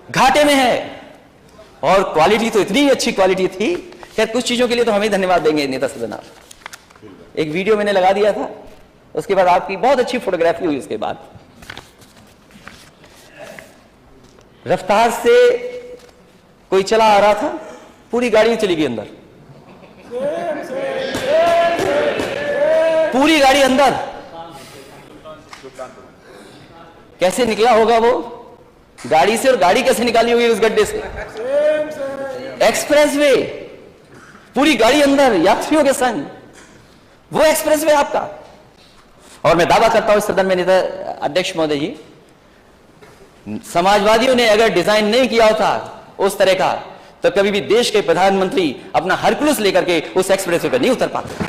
घाटे में है। और क्वालिटी तो इतनी अच्छी क्वालिटी थी, खैर कुछ चीजों के लिए तो हम ही धन्यवाद देंगे नेता सदन आप। एक वीडियो मैंने लगा दिया था, उसके बाद आपकी बहुत अच्छी फोटोग्राफी हुई। उसके बाद रफ्तार से कोई चला आ रहा था, पूरी गाड़ी चली गई अंदर, पूरी गाड़ी अंदर। कैसे निकला होगा वो गाड़ी से, और गाड़ी कैसे निकाली होगी उस गड्ढे से? एक्सप्रेसवे, पूरी गाड़ी अंदर यात्रियों के संग, वो एक्सप्रेसवे आपका। और मैं दावा करता हूं सदन में नेता अध्यक्ष महोदय जी, समाजवादियों ने अगर डिजाइन नहीं किया होता उस तरह का, तो कभी भी देश के प्रधानमंत्री अपना हरकुलस लेकर के उस एक्सप्रेसवे पर नहीं उतर पाते।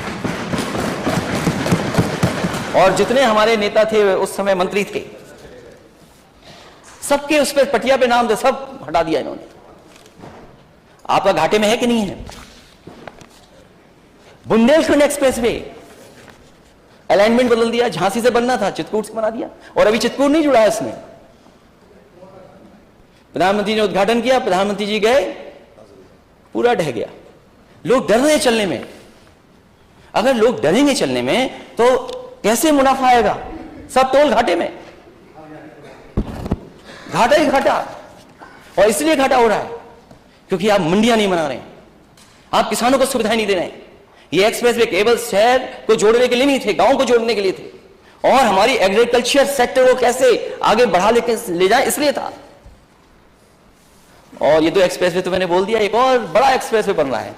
और जितने हमारे नेता थे उस समय, मंत्री थे, सबके उस पर पटिया पे नाम थे, सब हटा दिया इन्होंने। आपका घाटे में है कि नहीं है? बुंदेलखंड एक्सप्रेसवे अलाइनमेंट बदल दिया, झांसी से बनना था चित्रकूट से बना दिया, और अभी चित्रकूट नहीं जुड़ा है इसमें। प्रधानमंत्री ने उद्घाटन किया, प्रधानमंत्री जी गए, पूरा ढह गया। लोग डर रहे हैं चलने में। अगर लोग डरेंगे चलने में तो कैसे मुनाफा आएगा? सब टोल घाटे में, घाटा ही घाटा। और इसलिए घाटा हो रहा है क्योंकि आप मंडियां नहीं बना रहे हैं, आप किसानों को सुविधाएं नहीं दे रहे हैं। ये एक्सप्रेसवे केवल शहर को जोड़ने के लिए नहीं थे, गांव को जोड़ने के लिए थे, और हमारी एग्रीकल्चर सेक्टर को कैसे आगे बढ़ा ले जाए इसलिए था। और ये तो एक्सप्रेसवे तो मैंने बोल दिया, एक और बड़ा एक्सप्रेसवे बन रहा है,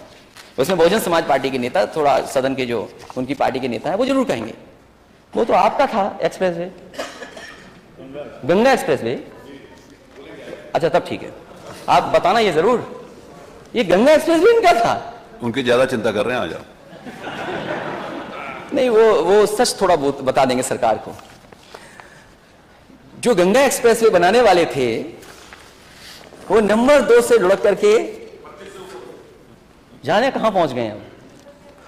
उसमें बहुजन समाज पार्टी के नेता, थोड़ा सदन के जो उनकी पार्टी के नेता है वो जरूर कहेंगे, वो तो आपका था एक्सप्रेसवे, गंगा एक्सप्रेसवे। अच्छा तब ठीक है, आप बताना ये जरूर, ये गंगा एक्सप्रेसवे इनका था। उनकी ज्यादा चिंता कर रहे हैं आज आप। नहीं, वो सच थोड़ा बहुत बता देंगे सरकार को। जो गंगा एक्सप्रेसवे बनाने वाले थे वो नंबर 2 से लुढ़क करके जाने कहां पहुंच गए हैं,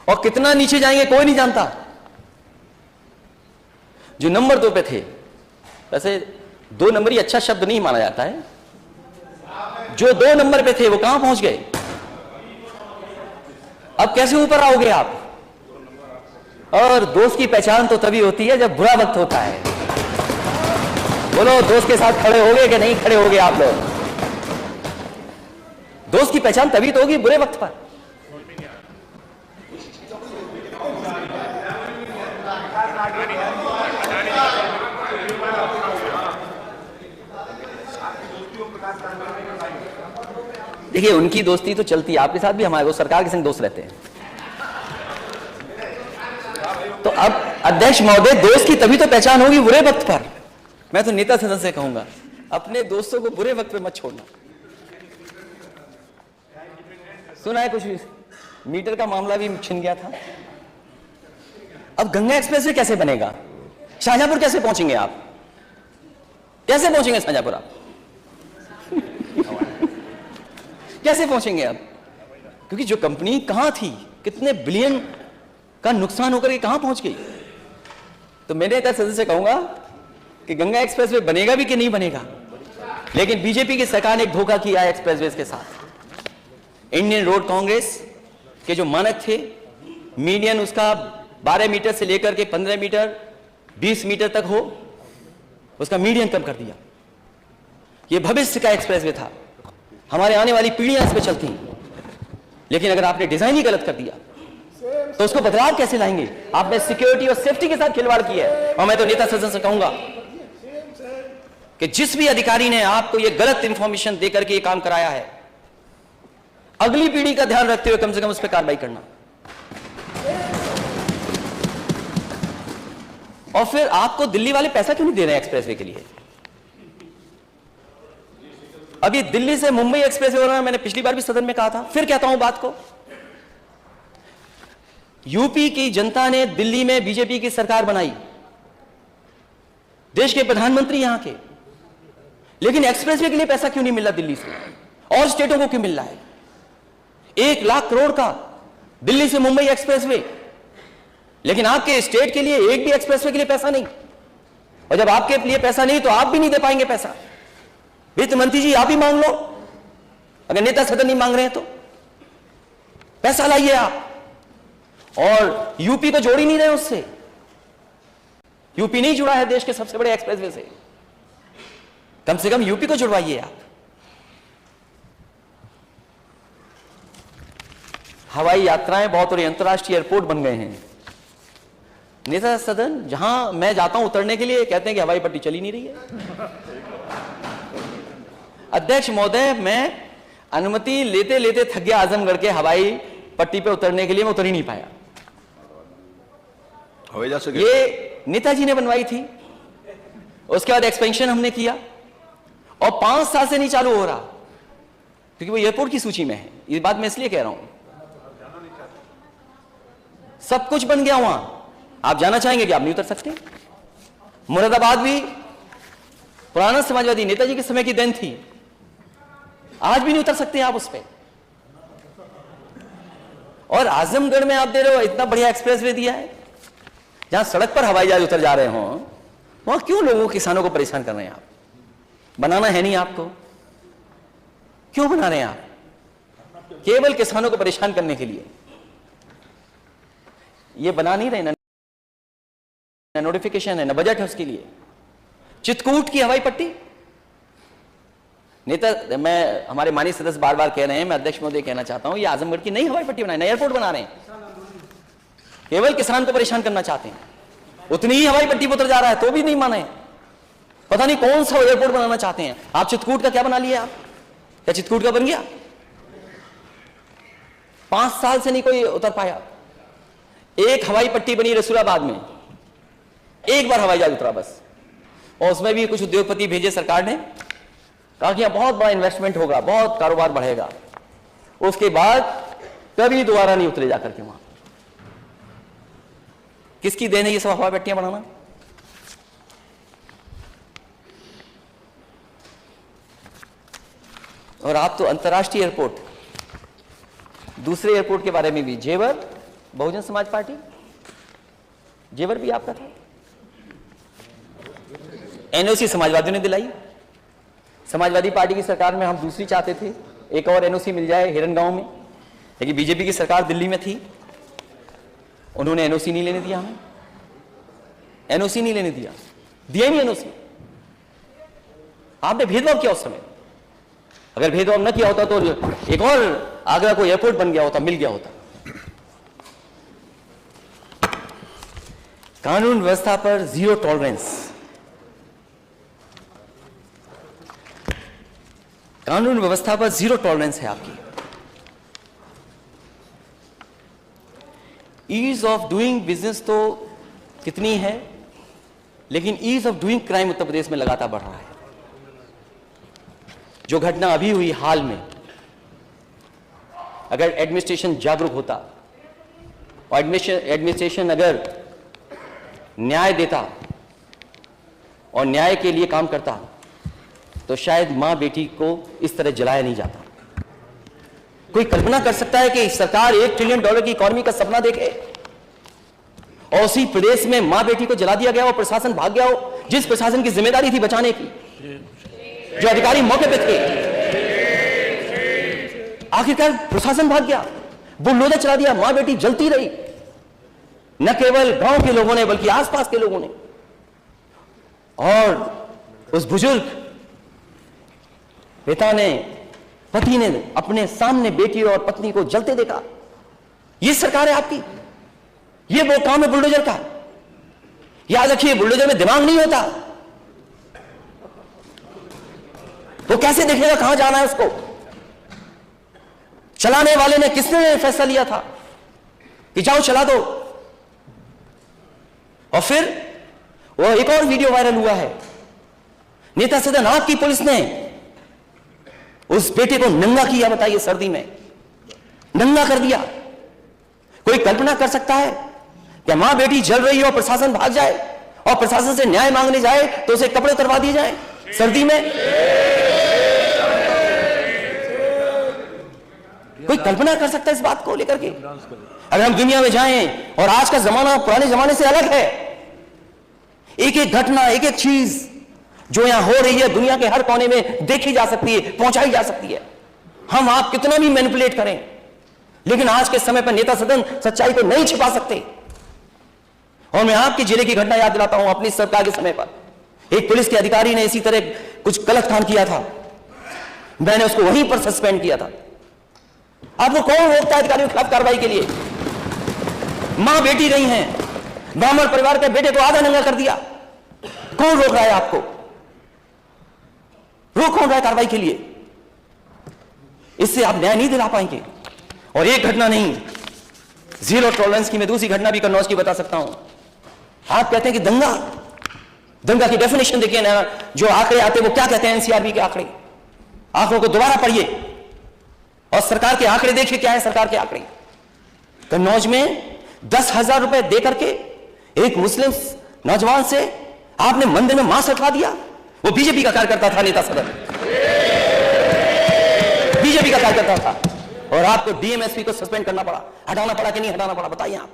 और कितना नीचे जाएंगे कोई नहीं जानता। जो नंबर 2 पे थे, वैसे 2 नंबर ही अच्छा शब्द नहीं माना जाता है, जो 2 नंबर पे थे वो कहां पहुंच गए? अब कैसे ऊपर आओगे आप? और दोस्त की पहचान तो तभी होती है जब बुरा वक्त होता है। बोलो, दोस्त के साथ खड़े होगे कि नहीं खड़े होगे आप लोग? दोस्त की पहचान तभी तो होगी बुरे वक्त पर। देखिए, उनकी दोस्ती तो चलती है, आपके साथ भी हमारे, वो सरकार के संग दोस्त रहते हैं। तो अब अध्यक्ष महोदय, दोस्त की तभी तो पहचान होगी बुरे वक्त पर। मैं तो नेता सदन से कहूंगा, अपने दोस्तों को बुरे वक्त पे मत छोड़ना। सुना है कुछ मीटर का मामला भी छिन गया था। अब गंगा एक्सप्रेसवे कैसे बनेगा? शाहजहांपुर कैसे पहुंचेंगे आप? कैसे पहुंचेंगे शाहजहांपुर आप? कैसे पहुंचेंगे आप? क्योंकि जो कंपनी कहां थी, कितने बिलियन का नुकसान होकर के कहां पहुंच गई। तो मैंने नेता सदन से कहूंगा कि गंगा एक्सप्रेसवे बनेगा भी कि नहीं बनेगा। लेकिन बीजेपी की सरकार ने एक धोखा किया है एक्सप्रेसवे के साथ। इंडियन रोड कांग्रेस के जो मानक थे, मीडियन उसका 12 मीटर से लेकर के 15 मीटर 20 मीटर तक हो, उसका मीडियन कम कर दिया। यह भविष्य का एक्सप्रेसवे था, हमारे आने वाली पीढ़ियां इस पे चलती हैं। लेकिन अगर आपने डिजाइन ही गलत कर दिया तो उसको बदलाव कैसे लाएंगे? आपने सिक्योरिटी और सेफ्टी के साथ खिलवाड़ किया है। और मैं तो नेता सदन से कहूंगा कि जिस भी अधिकारी ने आपको यह गलत इंफॉर्मेशन देकर के ये काम कराया है, अगली पीढ़ी का ध्यान रखते हुए कम से कम उस पर कार्रवाई करना। और फिर आपको दिल्ली वाले पैसा क्यों नहीं दे रहे हैं एक्सप्रेसवे के लिए? अभी दिल्ली से मुंबई एक्सप्रेसवे हो रहा है, मैंने पिछली बार भी सदन में कहा था, फिर कहता हूं बात को। यूपी की जनता ने दिल्ली में बीजेपी की सरकार बनाई, देश के प्रधानमंत्री यहां के, लेकिन एक्सप्रेसवे के लिए पैसा क्यों नहीं मिल रहा दिल्ली से? और स्टेटों को क्यों मिल रहा है? 1 लाख करोड़ का दिल्ली से मुंबई एक्सप्रेसवे, लेकिन आपके स्टेट के लिए एक भी एक्सप्रेसवे के लिए पैसा नहीं। और जब आपके लिए पैसा नहीं तो आप भी नहीं दे पाएंगे पैसा। वित्त मंत्री जी आप ही मांग लो, अगर नेता सदन नहीं मांग रहे हैं तो पैसा लाइए आप। और यूपी को जोड़ ही नहीं रहे उससे। यूपी नहीं जुड़ा है देश के सबसे बड़े एक्सप्रेसवे से, कम से कम यूपी को जुड़वाइए आप। हवाई यात्राएं बहुत, और अंतरराष्ट्रीय एयरपोर्ट बन गए हैं। नेता सदन जहां मैं जाता हूं उतरने के लिए कहते हैं कि हवाई पट्टी चली नहीं रही है। अध्यक्ष महोदय, मैं अनुमति लेते लेते थक गया आजमगढ़ के हवाई पट्टी पे उतरने के लिए, मैं उतर ही नहीं पाया। हवाई जहाज से ये नेताजी ने बनवाई थी, उसके बाद एक्सपेंशन हमने किया और 5 साल से नहीं चालू हो रहा, क्योंकि वो एयरपोर्ट की सूची में है। ये बात मैं इसलिए कह रहा हूं, सब कुछ बन गया वहां, आप जाना चाहेंगे कि आप नहीं उतर सकते। मुरादाबाद भी पुराना समाजवादी नेताजी के समय की देन थी, आज भी नहीं उतर सकते आप उस पे। और आजमगढ़ में आप दे रहे हो इतना बढ़िया एक्सप्रेसवे दिया है, जहां सड़क पर हवाई जहाज उतर जा रहे हो, वहां क्यों लोगों किसानों को परेशान कर रहे हैं आप? बनाना है नहीं आपको, क्यों बना रहे हैं आप? केवल किसानों को परेशान करने के लिए ये बना नहीं रहे, ना नोटिफिकेशन है ना बजट है उसके लिए। चित्रकूट की हवाई पट्टी, नेता मैं हमारे माननीय सदस्य बार बार कह रहे हैं, मैं अध्यक्ष महोदय कहना चाहता हूं, ये आजमगढ़ की नई हवाई पट्टी बनाए, नया एयरपोर्ट बना रहे हैं, केवल किसान को परेशान करना चाहते हैं। उतनी ही हवाई पट्टी पर उतर जा रहा है तो भी नहीं माने, पता नहीं कौन सा एयरपोर्ट बनाना चाहते हैं आप। चित्रकूट का क्या बना लिया आप? क्या चित्रकूट का बन गया? 5 साल से नहीं कोई उतर पाया। एक हवाई पट्टी बनी रसूलाबाद में, एक बार हवाई जहाज उतरा बस, और उसमें भी कुछ उद्योगपति भेजे सरकार ने, कहा कि यहां बहुत बड़ा इन्वेस्टमेंट होगा, बहुत कारोबार बढ़ेगा। उसके बाद कभी दोबारा नहीं उतरे जाकर के वहां। किसकी देन है ये सब हवाई पट्टियां बनाना? और आप तो अंतर्राष्ट्रीय एयरपोर्ट, दूसरे एयरपोर्ट के बारे में भी, जेवर बहुजन समाज पार्टी, जेवर भी आपका था, एनओसी समाजवादियों ने दिलाई। समाजवादी पार्टी की सरकार में हम दूसरी चाहते थे, एक और एनओसी मिल जाए हिरनगांव में, लेकिन बीजेपी की सरकार दिल्ली में थी, उन्होंने एनओसी नहीं लेने दिया, हमें एनओसी नहीं लेने दिया, दिया ही नहीं एनओसी। आपने भेदभाव किया उस समय, अगर भेदभाव न किया होता तो एक और आगरा को एयरपोर्ट बन गया होता, मिल गया होता। कानून व्यवस्था पर जीरो टॉलरेंस, कानून व्यवस्था पर जीरो टॉलरेंस है आपकी। ईज ऑफ डूइंग बिजनेस तो कितनी है, लेकिन ease of doing crime Uttar Pradesh में लगातार बढ़ रहा है। जो घटना अभी हुई हाल में, अगर एडमिनिस्ट्रेशन जागरूक होता और एडमिनिस्ट्रेशन अगर न्याय देता और न्याय के लिए काम करता, तो शायद मां बेटी को इस तरह जलाया नहीं जाता। कोई कल्पना कर सकता है कि सरकार $1 ट्रिलियन की इकोनॉमी का सपना देखे और उसी प्रदेश में मां बेटी को जला दिया गया हो, प्रशासन भाग गया हो, जिस प्रशासन की जिम्मेदारी थी बचाने की, जो अधिकारी मौके पे थे, आखिरकार प्रशासन भाग गया, बुलडोजर चला दिया, मां बेटी जलती रही। न केवल गांव के लोगों ने बल्कि आसपास के लोगों ने, और उस बुजुर्ग पिता ने, पति ने अपने सामने बेटी और पत्नी को जलते देखा। ये सरकार है आपकी, ये वो काम है बुलडोजर का। याद रखिए, बुलडोजर में दिमाग नहीं होता, वो कैसे देखेगा कहां जाना है उसको। चलाने वाले ने, किसने फैसला लिया था कि जाओ चला दो? और फिर वो एक और वीडियो वायरल हुआ है, नेता सदन आपकी पुलिस ने उस बेटे को नंगा किया, बताइए, सर्दी में नंगा कर दिया। कोई कल्पना कर सकता है कि मां बेटी जल रही है और प्रशासन भाग जाए और प्रशासन से न्याय मांगने जाए तो उसे कपड़े उतरवा दिए जाए सर्दी में? कोई कल्पना कर सकता है इस बात को लेकर के? अगर हम दुनिया में जाएं, और आज का जमाना पुराने जमाने से अलग है, एक एक घटना, एक एक चीज जो यहां हो रही है दुनिया के हर कोने में देखी जा सकती है, पहुंचाई जा सकती है। हम आप कितना भी मैनिपुलेट करें, लेकिन आज के समय पर नेता सदन सच्चाई को नहीं छिपा सकते। और मैं आपके जिले की घटना याद दिलाता हूं। अपनी सरकार के समय पर एक पुलिस के अधिकारी ने इसी तरह कुछ गलत काम किया था, मैंने उसको वहीं पर सस्पेंड किया था। आपको कौन रोकता है अधिकारियों के खिलाफ कार्रवाई के लिए? मां बेटी रही हैं, ब्राह्मण परिवार के बेटे को आधा नंगा कर दिया, कौन रोक रहा है आपको? रोक कौन रहा है कार्रवाई के लिए? इससे आप न्याय नहीं दिला पाएंगे। और एक घटना नहीं, जीरो टॉलरेंस की मैं दूसरी घटना भी कन्नौज की बता सकता हूं। आप कहते हैं कि दंगा की डेफिनेशन देखिए ना, जो आंकड़े आते हैं वो क्या कहते हैं, एनसीआरबी के आंकड़े। आंकड़ों को दोबारा पढ़िए और सरकार के आंकड़े देखिए क्या है सरकार के आंकड़े। कन्नौज में 10,000 रुपए दे करके एक मुस्लिम नौजवान से आपने मंदिर में मांस रखवा दिया। वो बीजेपी का कार्यकर्ता था, नेता सदन बीजेपी का कार्यकर्ता था, और आपको डीएमएसपी को सस्पेंड करना पड़ा, हटाना पड़ा कि नहीं हटाना पड़ा? बताइए आप,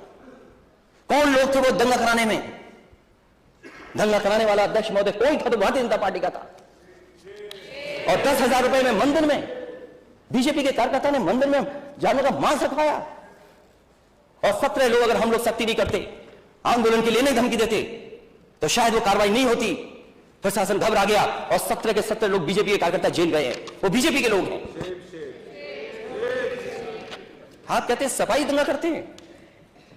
कौन लोग थे वो दंगा कराने में? दंगा कराने वाला अध्यक्ष महोदय कोई था तो भारतीय जनता पार्टी का था। और 10,000 रुपए में मंदिर में बीजेपी के कार्यकर्ता ने मंदिर में जानवर का मांस रखवाया। और 17 लोग, अगर हम लोग सख्ती नहीं करते, आंदोलन के लिए नहीं धमकी देते, तो शायद वो कार्रवाई नहीं होती। प्रशासन घबरा गया और 17 के 17 लोग बीजेपी के कार्यकर्ता जेल गए हैं, वो बीजेपी के लोग हैं। आप कहते हैं सफाई दंगा करते हैं।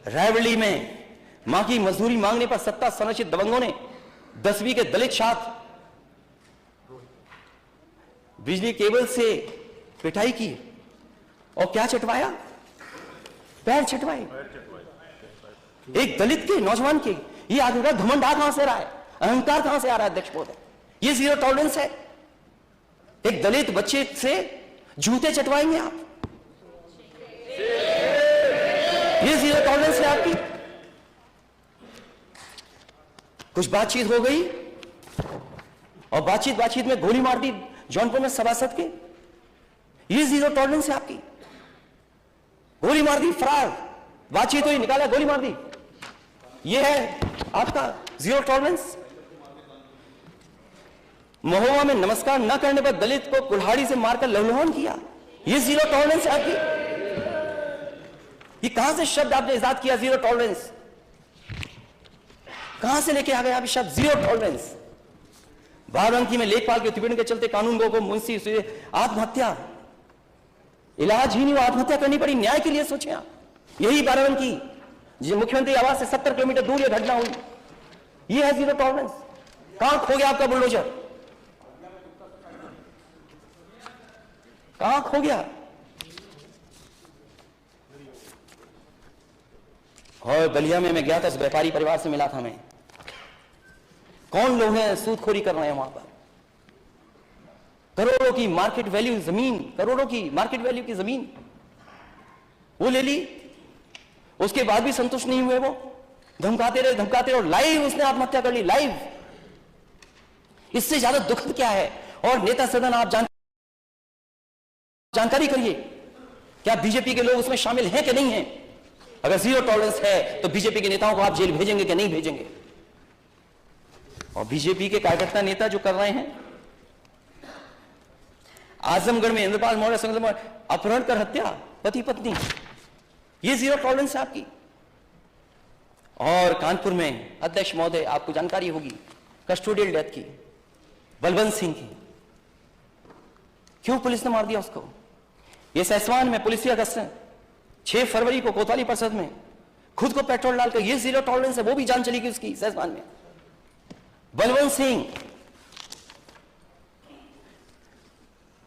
रायबरेली में मां की मजदूरी मांगने पर सत्ता संरक्षित दबंगों ने 10वीं के दलित छात्र बिजली केबल से पिटाई की और क्या चटवाया? पैर चटवाए एक दलित के नौजवान के। ये आदमी का घमंड कहां से रहा है, अहंकार कहां से आ रहा है अध्यक्ष महोदय? ये जीरो टॉलरेंस है। एक दलित बच्चे से जूते चटवाएंगे आप? ये जीरो टॉलरेंस है आपकी? कुछ बातचीत हो गई और बातचीत में गोली मार दी जौनपुर में सभासद के। ये जीरो टॉलरेंस है आपकी? गोली मार दी, फरार, बातचीत हुई, निकाला, गोली मार दी। ये है आपका जीरो टॉलरेंस? महोबा में नमस्कार न करने पर दलित को कुल्हाड़ी से मारकर लहलहान किया। ये जीरो टॉलरेंस है आपकी? ये कहां से शब्द आपने इजाद किया जीरो टॉलरेंस? कहां से लेके आ गए आप शब्द जीरो टॉलरेंस? बाराबंकी में लेखपाल के उत्पीड़न के चलते कानून गो को मुंशी से आत्महत्या, इलाज ही नहीं, आत्महत्या करनी पड़ी। न्याय के लिए सोचें आप। यही बाराबंकी जी मुख्यमंत्री आवास से 70 किलोमीटर दूर यह घटना हुई। यह है जीरो टॉलरेंस। कहां खो गया आपका बुलडोजर? कहां खो गया? और बलिया में मैं गया था, इस व्यापारी परिवार से मिला था मैं। कौन लोग हैं सूदखोरी कर रहे हैं वहां पर? करोड़ों की मार्केट वैल्यू जमीन, करोड़ों की मार्केट वैल्यू की जमीन वो ले ली, उसके बाद भी संतुष्ट नहीं हुए। वो धमकाते रहे और लाइव उसने आत्महत्या कर ली, लाइव। इससे ज्यादा दुखद क्या है? और नेता सदन आप जानकारी करिए, क्या बीजेपी के लोग उसमें शामिल हैं कि नहीं हैं? अगर जीरो टॉलरेंस है तो बीजेपी के नेताओं को आप जेल भेजेंगे कि नहीं भेजेंगे? और बीजेपी के कार्यकर्ता नेता जो कर रहे हैं, आजमगढ़ में इंद्रपाल मौर्य संगम अपहरण कर हत्या पति पत्नी, ये जीरो टॉलरेंस है आपकी। और कानपुर में अध्यक्ष महोदय आपको जानकारी होगी कस्टोडियल डेथ की, बलवंत सिंह की। क्यों पुलिस ने मार दिया उसको? ये सैसवान में पुलिसिया गश्त 6 फरवरी को कोतवाली परिषद में खुद को पेट्रोल डालकर, ये जीरो टॉलरेंस है। वो भी जान चली गई उसकी सैसवान में। बलवंत सिंह,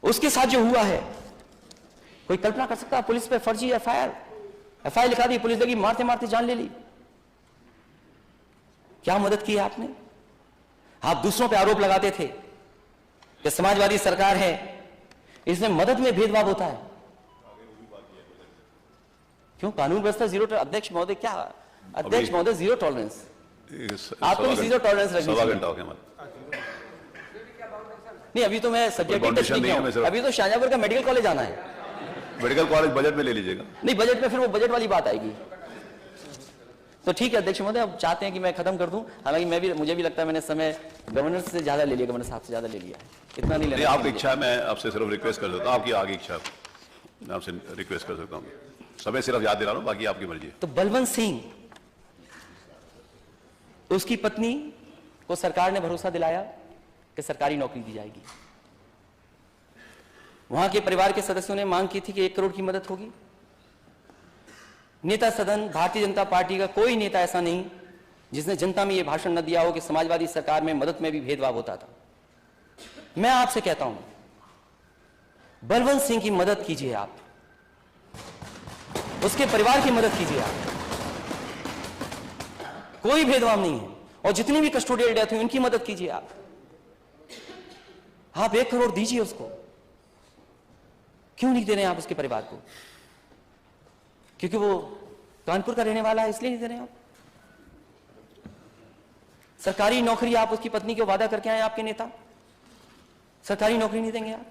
उसके साथ जो हुआ है, कोई कल्पना कर सकता है? पुलिस पे फर्जी एफआईआर लिखा दी, पुलिस लगी, मारते मारते जान ले ली। क्या मदद की है आपने? आप दूसरों पे आरोप लगाते थे कि समाजवादी सरकार है, इसमें मदद में भेदभाव होता है। क्यों कानून व्यवस्था जीरो? अध्यक्ष महोदय क्या? अध्यक्ष महोदय जीरो टॉलरेंस, आपको भी जीरो टॉलरेंस रखनी चाहिए। नहीं, अभी तो मैं सब्जेक्टिव टेस्ट नहीं किया हूं। अभी तो शाहजहांपुर का मेडिकल कॉलेज आना है। मेडिकल कॉलेज बजट में ले लीजिएगा। नहीं, बजट में फिर वो बजट वाली बात आएगी। तो ठीक है अध्यक्ष महोदय, अब चाहते हैं कि मैं खत्म कर दूं, हालांकि मुझे भी लगता है मैंने समय गवर्नर से ज्यादा ले लिया, गवर्नर साहब से ज्यादा ले लिया है, इतना नहीं नहीं, लेना। आपकी इच्छा है, मैं आपसे सिर्फ रिक्वेस्ट कर सकता हूँ, आपकी आगे इच्छा मैं आपसे रिक्वेस्ट कर सकता हूँ, समय सिर्फ याद दिला रहा हूँ, बाकी आपकी मर्जी है। तो बलवंत सिंह, उसकी पत्नी को सरकार ने भरोसा दिलाया कि सरकारी नौकरी दी जाएगी। वहां के परिवार के सदस्यों ने मांग की थी कि 1 करोड़ की मदद होगी। नेता सदन भारतीय जनता पार्टी का कोई नेता ऐसा नहीं जिसने जनता में यह भाषण न दिया हो कि समाजवादी सरकार में मदद में भी भेदभाव होता था। मैं आपसे कहता हूं, बलवंत सिंह की मदद कीजिए, आप उसके परिवार की मदद कीजिए, आप कोई भेदभाव नहीं है। और जितनी भी कस्टोडियल डेथ हुई उनकी मदद कीजिए, आप 1 करोड़ दीजिए उसको। क्यों नहीं दे रहे हैं आप उसके परिवार को? क्योंकि वो कानपुर का रहने वाला है, इसलिए नहीं दे रहे हैं आप? सरकारी नौकरी आप उसकी पत्नी को वादा करके आए आपके नेता, सरकारी नौकरी नहीं देंगे आप?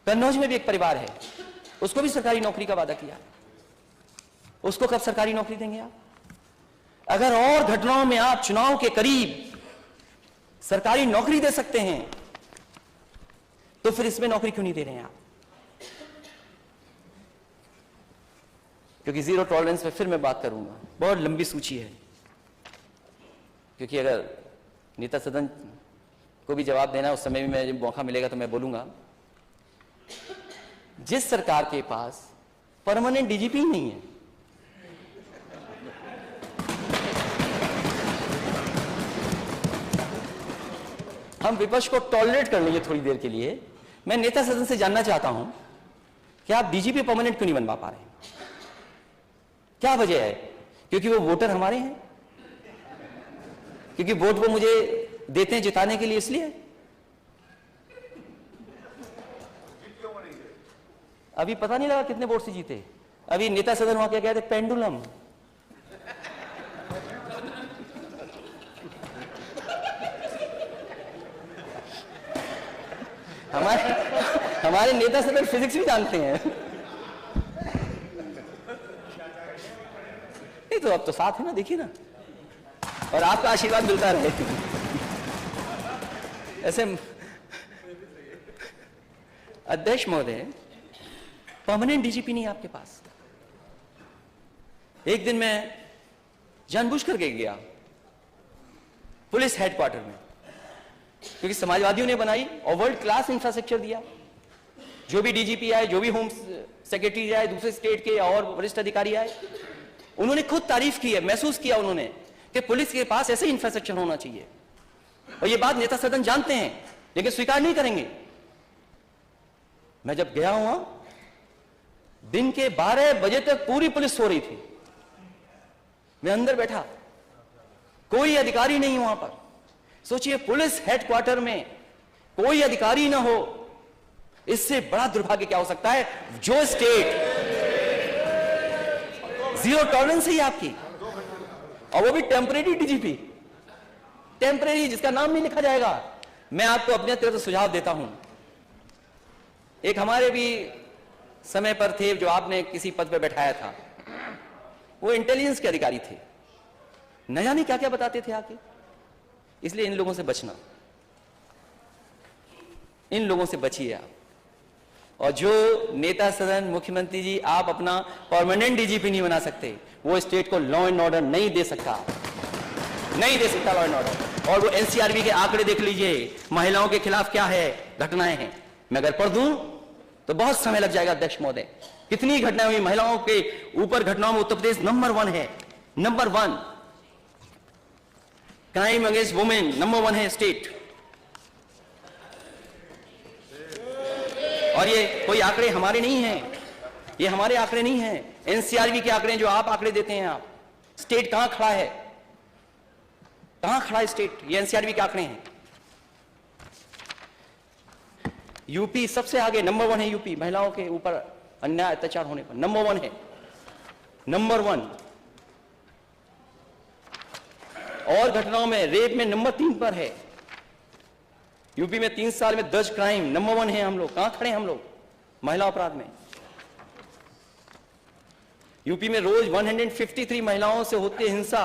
कन्नौज में भी एक परिवार है, उसको भी सरकारी नौकरी का वादा किया, उसको कब सरकारी नौकरी देंगे आप? अगर और घटनाओं में आप चुनाव के करीब सरकारी नौकरी दे सकते हैं तो फिर इसमें नौकरी क्यों नहीं दे रहे हैं आप? क्योंकि जीरो टॉलरेंस पे फिर मैं बात करूंगा, बहुत लंबी सूची है, क्योंकि अगर नेता सदन को भी जवाब देना है उस समय भी मैं जब मौका मिलेगा तो मैं बोलूंगा। जिस सरकार के पास परमानेंट डीजीपी नहीं है, हम विपक्ष को टॉलरेट कर लेंगे थोड़ी देर के लिए। मैं नेता सदन से जानना चाहता हूं कि आप डीजीपी परमानेंट क्यों नहीं बनवा पा रहे हैं? क्या वजह है? क्योंकि वो वोटर हमारे हैं, क्योंकि वोट वो मुझे देते हैं जिताने के लिए, इसलिए? अभी पता नहीं लगा कितने वोट से जीते। अभी नेता सदन वहां क्या कहते, पेंडुलम। हमारे नेता सदन फिजिक्स भी जानते हैं। नहीं तो अब तो साथ है ना, देखिए ना, और आपका आशीर्वाद मिलता रहे। ऐसे अध्यक्ष महोदय, परमानेंट डीजीपी नहीं आपके पास। एक दिन मैं जानबूझ करके गया पुलिस हेडक्वार्टर में, क्योंकि समाजवादियों ने बनाई और वर्ल्ड क्लास इंफ्रास्ट्रक्चर दिया। जो भी डीजीपी आए, जो भी होम सेक्रेटरी आए, दूसरे स्टेट के और वरिष्ठ अधिकारी आए, उन्होंने खुद तारीफ की है, महसूस किया उन्होंने कि पुलिस के पास ऐसे इंफ्रास्ट्रक्चर होना चाहिए। और ये बात नेता सदन जानते हैं लेकिन स्वीकार नहीं करेंगे। मैं जब गया हुआ, दिन के 12 बजे तक पूरी पुलिस सो रही थी। मैं अंदर बैठा, कोई अधिकारी नहीं वहां पर। सोचिए, पुलिस हेडक्वार्टर में कोई अधिकारी ना हो, इससे बड़ा दुर्भाग्य क्या हो सकता है? जो स्टेट जीरो टॉलरेंस है आपकी, और वो भी टेम्परेरी डीजीपी, टेम्परेरी, जिसका नाम नहीं लिखा जाएगा। मैं आपको अपने तरफ से सुझाव देता हूं, एक हमारे भी समय पर थे जो आपने किसी पद पर बैठाया था, वो इंटेलिजेंस के अधिकारी थे, न जाने क्या क्या बताते थे आके। इसलिए इन लोगों से बचना, इन लोगों से बचिए आप। और जो नेता सदन, मुख्यमंत्री जी, आप अपना परमानेंट डीजीपी नहीं बना सकते, वो स्टेट को लॉ एंड ऑर्डर नहीं दे सकता, नहीं दे सकता लॉ एंड ऑर्डर। और वो एनसीआरबी के आंकड़े देख लीजिए, महिलाओं के खिलाफ क्या है घटनाएं हैं। मैं अगर पढ़ दूं तो बहुत समय लग जाएगा अध्यक्ष महोदय। कितनी घटनाएं हुई महिलाओं के ऊपर, घटनाओं में उत्तर प्रदेश नंबर 1 है, number 1। Crime against women number 1 है स्टेट। और ये कोई आंकड़े हमारे नहीं हैं, ये हमारे आंकड़े नहीं हैं, एनसीआरबी के आंकड़े जो आप आंकड़े देते हैं। आप स्टेट कहां खड़ा है, कहां खड़ा है स्टेट? ये एनसीआरबी के आंकड़े हैं। यूपी सबसे आगे, नंबर 1 है यूपी, महिलाओं के ऊपर अन्याय अत्याचार होने पर नंबर 1 है, नंबर 1। और घटनाओं में रेप में नंबर 3 पर है। यूपी में 3 साल में 10 क्राइम, नंबर 1 है हम लोग। कहां खड़े हैं हम लोग महिला अपराध में? यूपी में रोज 153 महिलाओं से होती है हिंसा,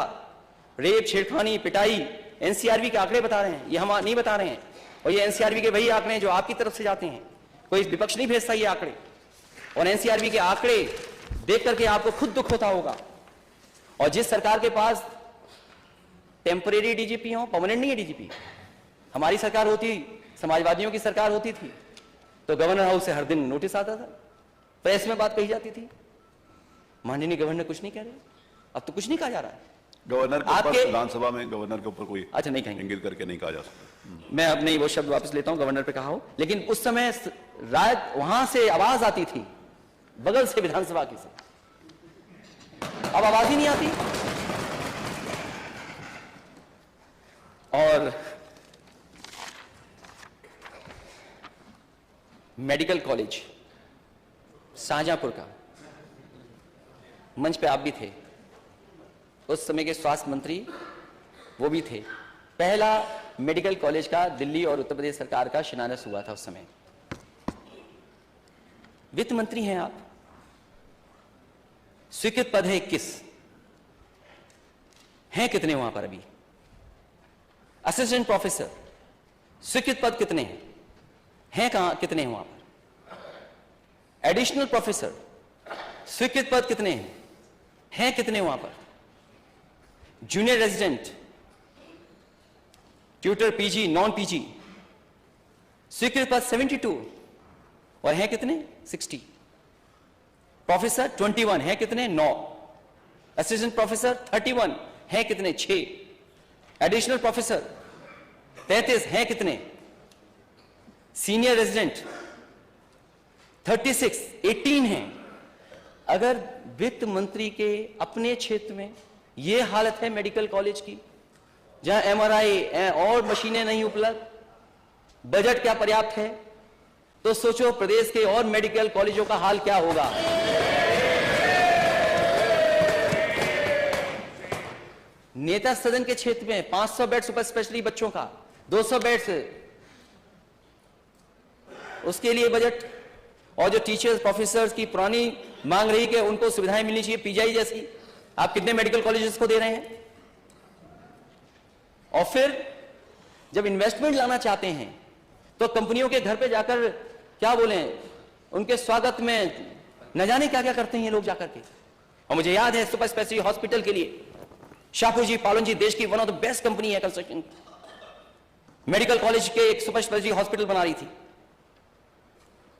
रेप, छेड़खानी, पिटाई। एनसीआरबी के आंकड़े बता रहे हैं, ये हम नहीं बता रहे हैं, और ये एनसीआरबी के वही आंकड़े हैं जो आपकी तरफ से जाते हैं। कोई विपक्ष नहीं भेजता ये आंकड़े, और एनसीआरबी के आंकड़े देख करके आपको खुद दुख होता होगा। और जिस सरकार के पास टेम्परेरी डीजीपी हो, परमानेंट नहीं है डीजीपी, हमारी सरकार होती, समाजवादियों की सरकार होती थी, तो गवर्नर हाउस से हर दिन नोटिस आता था, प्रेस में बात कही जाती थी, माननीय गवर्नर कुछ नहीं कह रहे। अब तो कुछ नहीं कहा जा रहा है। गवर्नर के ऊपर विधानसभा में गवर्नर के ऊपर कोई अच्छा नहीं कहेंगे, इंगित करके नहीं कहा जा सकता। मैं अब नहीं वो शब्द वापस लेता हूं, गवर्नर पे कहा हो, लेकिन उस समय रात वहां से आवाज आती थी, बगल से विधानसभा की से, अब आवाज ही नहीं आती। और मेडिकल कॉलेज शाहजहांपुर का, मंच पे आप भी थे, उस समय के स्वास्थ्य मंत्री वो भी थे। पहला मेडिकल कॉलेज का दिल्ली और उत्तर प्रदेश सरकार का शिलान्यास हुआ था उस समय। वित्त मंत्री हैं आप, स्वीकृत पद है 21, हैं कितने वहां पर अभी? असिस्टेंट प्रोफेसर स्वीकृत पद कितने हैं कहां, कितने हैं वहां पर? एडिशनल प्रोफेसर स्वीकृत पद कितने हैं कितने वहां पर? Junior resident, tutor, PG, non PG, स्वीकृत पद 72, और हैं कितने? 60। प्रोफेसर 21, हैं कितने? 9। असिस्टेंट प्रोफेसर 31, हैं कितने? 6। एडिशनल प्रोफेसर 33, हैं कितने? सीनियर रेजिडेंट 36, 18 हैं। अगर वित्त मंत्री के अपने क्षेत्र में यह हालत है मेडिकल कॉलेज की, जहां एमआरआई और मशीनें नहीं उपलब्ध, बजट क्या पर्याप्त है, तो सोचो प्रदेश के और मेडिकल कॉलेजों का हाल क्या होगा। नेता सदन के क्षेत्र में 500 बेड सुपर स्पेशलिटी बच्चों का, 200 बेड्स उसके लिए बजट, और जो टीचर्स प्रोफेसर्स की पुरानी मांग रही कि उनको सुविधाएं मिलनी चाहिए पीजीआई जैसी, आप कितने मेडिकल कॉलेजेस को दे रहे हैं? और फिर जब इन्वेस्टमेंट लाना चाहते हैं तो कंपनियों के घर पे जाकर क्या बोले, उनके स्वागत में न जाने क्या क्या करते हैं ये लोग जाकर के। और मुझे याद है सुपर स्पेशलिटी हॉस्पिटल के लिए शाहपुर जी, पालन जी देश की one of the best company है कंस्ट्रक्शन, मेडिकल कॉलेज के एक सुपर स्पेशलिटी हॉस्पिटल बना रही थी।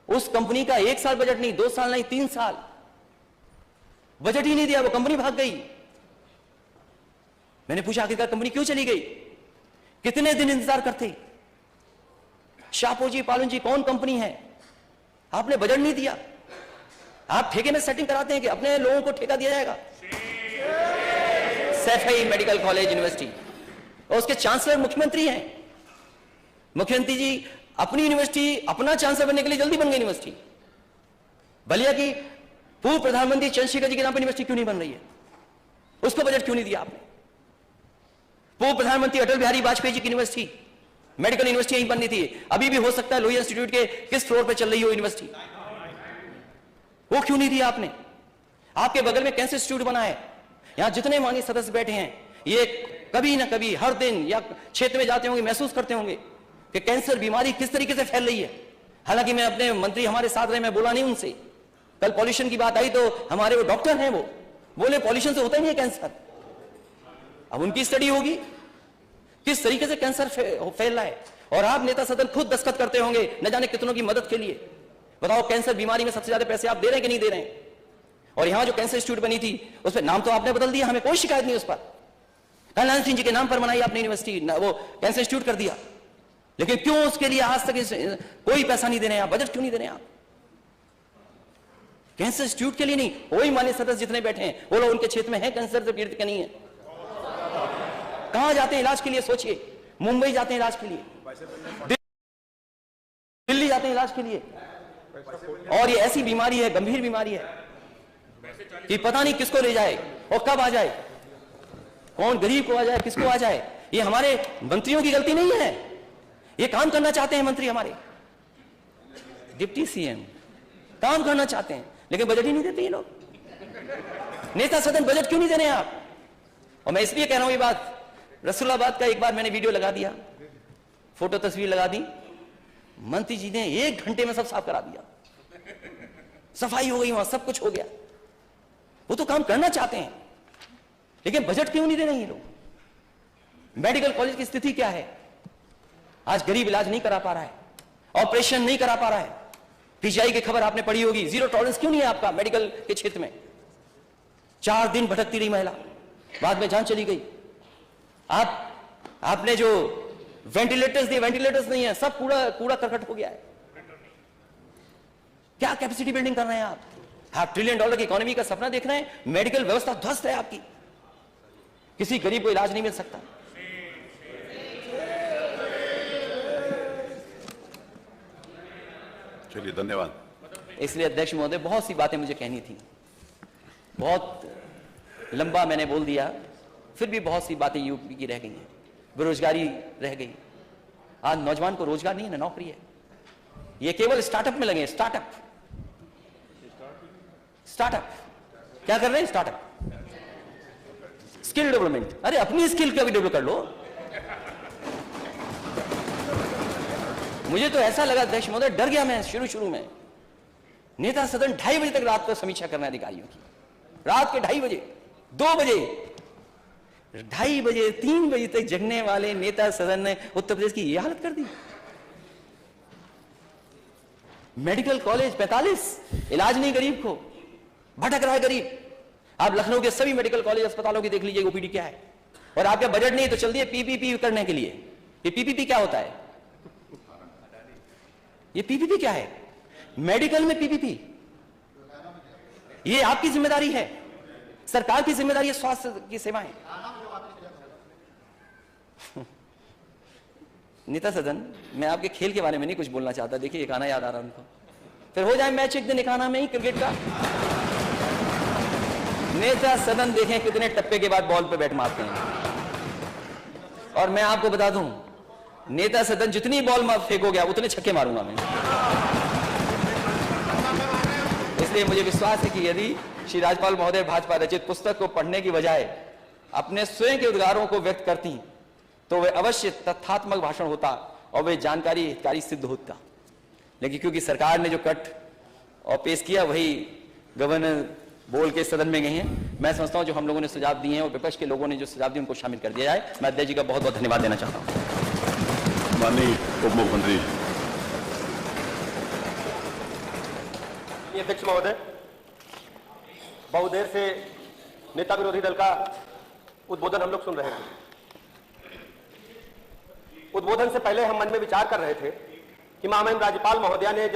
उस कंपनी का 1 साल बजट नहीं, 2 साल नहीं, 3 साल बजट ही नहीं दिया, वो कंपनी भाग गई। मैंने पूछा आखिरकार कंपनी क्यों चली गई? कितने दिन इंतजार करते? शाहपुर जी, पालन जी कौन कंपनी है? आपने बजट नहीं दिया, आप ठेके में सेटिंग कराते हैं कि अपने लोगों को ठेका दिया जाएगा। सैफई मेडिकल कॉलेज यूनिवर्सिटी, और उसके चांसलर मुख्यमंत्री हैं। मुख्यमंत्री जी अपनी यूनिवर्सिटी, अपना चांसलर बनने के लिए जल्दी बन गई यूनिवर्सिटी। बलिया की पूर्व प्रधानमंत्री चंद्रशेखर जी के नाम पर यूनिवर्सिटी क्यों नहीं बन रही है? उसको बजट क्यों नहीं दिया आपने? पूर्व प्रधानमंत्री अटल बिहारी वाजपेयी जी की यूनिवर्सिटी, मेडिकल यूनिवर्सिटी यही बननी थी। अभी भी हो सकता है लोहिया इंस्टीट्यूट के किस फ्लोर पर चल रही हो यूनिवर्सिटी, वो क्यों नहीं दिया आपने? आपके बगल में कैंसर इंस्टीट्यूट बना है, यहां जितने माननीय सदस्य बैठे हैं ये कभी ना कभी हर दिन या क्षेत्र में जाते होंगे, महसूस करते होंगे कि कैंसर बीमारी किस तरीके से फैल रही है। हालांकि मैं अपने मंत्री हमारे साथ रहे, मैं बोला नहीं उनसे। कल पॉल्यूशन की बात आई तो हमारे वो डॉक्टर हैं, वो बोले पॉल्यूशन से होता ही नहीं है कैंसर। अब उनकी स्टडी होगी किस तरीके से कैंसर फैल रहा है, और आप नेता सदन खुद दस्तखत करते होंगे न जाने कितनों की मदद के लिए। बताओ कैंसर बीमारी में सबसे ज्यादा पैसे आप दे रहे हैं कि नहीं दे रहे हैं? और यहां जो कैंसर इंस्टीट्यूट बनी थी उस पर नाम तो आपने बदल दिया, हमें कोई शिकायत नहीं उस पर। कल्याण सिंह जी के नाम पर बनाई आपने यूनिवर्सिटी, वो कैंसर इंस्टीट्यूट कर दिया, लेकिन क्यों उसके लिए आज तक कोई पैसा नहीं दे रहे हैं आप? बजट क्यों नहीं दे रहे हैं आप कैंसर इंस्टीट्यूट के लिए? नहीं, कोई मान्य सदस्य जितने बैठे हैं वो लोग उनके क्षेत्र में है कैंसर से पीड़ित के नहीं है। कहां जाते हैं इलाज के लिए? सोचिए, मुंबई जाते हैं इलाज के लिए, दिल्ली जाते हैं इलाज के लिए, और ये ऐसी बीमारी है, गंभीर बीमारी है कि पता नहीं किसको ले जाए और कब आ जाए, कौन गरीब को आ जाए, किसको आ जाए। ये हमारे मंत्रियों की गलती नहीं है, ये काम करना चाहते हैं मंत्री, हमारे डिप्टी सीएम काम करना चाहते हैं, लेकिन बजट ही नहीं देते ये लोग। नेता सदन बजट क्यों नहीं दे रहे हैं आप? और मैं इसलिए कह रहा हूं ये बात, रसूलाबाद का एक बार मैंने वीडियो लगा दिया, फोटो तस्वीर लगा दी, मंत्री जी ने 1 घंटे में सब साफ करा दिया, सफाई हो गई, वहां सब कुछ हो गया। वो तो काम करना चाहते हैं, लेकिन बजट क्यों नहीं दे रहे हैं ये लोग? मेडिकल कॉलेज की स्थिति क्या है? आज गरीब इलाज नहीं करा पा रहा है, ऑपरेशन नहीं करा पा रहा है। पीजीआई की खबर आपने पढ़ी होगी, जीरो टॉलरेंस क्यों नहीं है आपका मेडिकल के क्षेत्र में? 4 दिन भटकती रही महिला, बाद में जान चली गई। आपने जो वेंटिलेटर्स दिए, वेंटिलेटर्स नहीं है, सब कूड़ा करकट हो गया है। क्या कैपेसिटी बिल्डिंग कर रहे हैं आप $1 ट्रिलियन की इकोनॉमी का सपना देख रहे हैं, मेडिकल व्यवस्था ध्वस्त है आपकी, किसी गरीब को इलाज नहीं मिल सकता। चलिए, धन्यवाद। इसलिए अध्यक्ष महोदय, बहुत सी बातें मुझे कहनी थी, बहुत लंबा मैंने बोल दिया, फिर भी बहुत सी बातें यूपी की रह गई हैं। बेरोजगारी रह गई, आज नौजवान को रोजगार नहीं है ना नौकरी है। ये केवल स्टार्टअप में लगे, स्टार्टअप क्या कर रहे हैं? Startup, skill development. अरे अपनी स्किल का भी डेवलप कर लो। मुझे तो ऐसा लगा अध्यक्ष महोदय, डर गया मैं शुरू में। नेता सदन 2:30 बजे तक रात को समीक्षा करना है अधिकारियों की, रात के 2:30 बजे, 2 बजे, 2:30 बजे, 3 बजे तक जगने वाले नेता सदन ने उत्तर प्रदेश की यह हालत कर दी। मेडिकल कॉलेज 45, इलाज नहीं गरीब को, भटक रहा है गरीब। आप लखनऊ के सभी मेडिकल कॉलेज अस्पतालों की देख लीजिए ओपीडी क्या है, और आपका बजट नहीं तो चल दिए पीपीपी करने के लिए। ये पीपीपी क्या होता है? ये पीपीपी क्या है? मेडिकल में पीपीपी, ये आपकी जिम्मेदारी है, सरकार की जिम्मेदारी है स्वास्थ्य की सेवाएं। नेता सदन, मैं आपके खेल के बारे में नहीं कुछ बोलना चाहता, देखिए एक गाना याद आ रहा है उनको, फिर हो जाए मैच एक दिन एक आना में ही क्रिकेट का। नेता सदन देखें कितने टप्पे के बाद बॉल पे बैट मारते हैं। और मैं आपको बता दूं, नेता सदन जितनी बॉल फेंकोगे उतने छक्के मारूंगा मैं। इसलिए मुझे विश्वास है कि यदि श्री राज्यपाल महोदय भाजपा रचित पुस्तक को पढ़ने की बजाय अपने स्वयं के उद्गारों को व्यक्त करती तो वह अवश्य तथ्यात्मक भाषण होता और वे जानकारी हितकारी सिद्ध होता। लेकिन क्योंकि सरकार ने जो कट और पेश किया वही गवर्नर बोल के सदन में गए हैं, मैं समझता हूं जो हम लोगों ने सुझाव दिए हैं और विपक्ष के लोगों ने जो सुझाव दिए उनको शामिल कर दिया जाए। मैं अध्यक्ष जी का बहुत बहुत धन्यवाद देना चाहता हूं। माननीय उप मुख्यमंत्री। अध्यक्ष महोदय, बहुत देर से नेता विरोधी दल का उद्बोधन हम लोग सुन रहे थे। उद्बोधन से पहले हम मन में विचार कर रहे थे कि माननीय राज्यपाल महोदया ने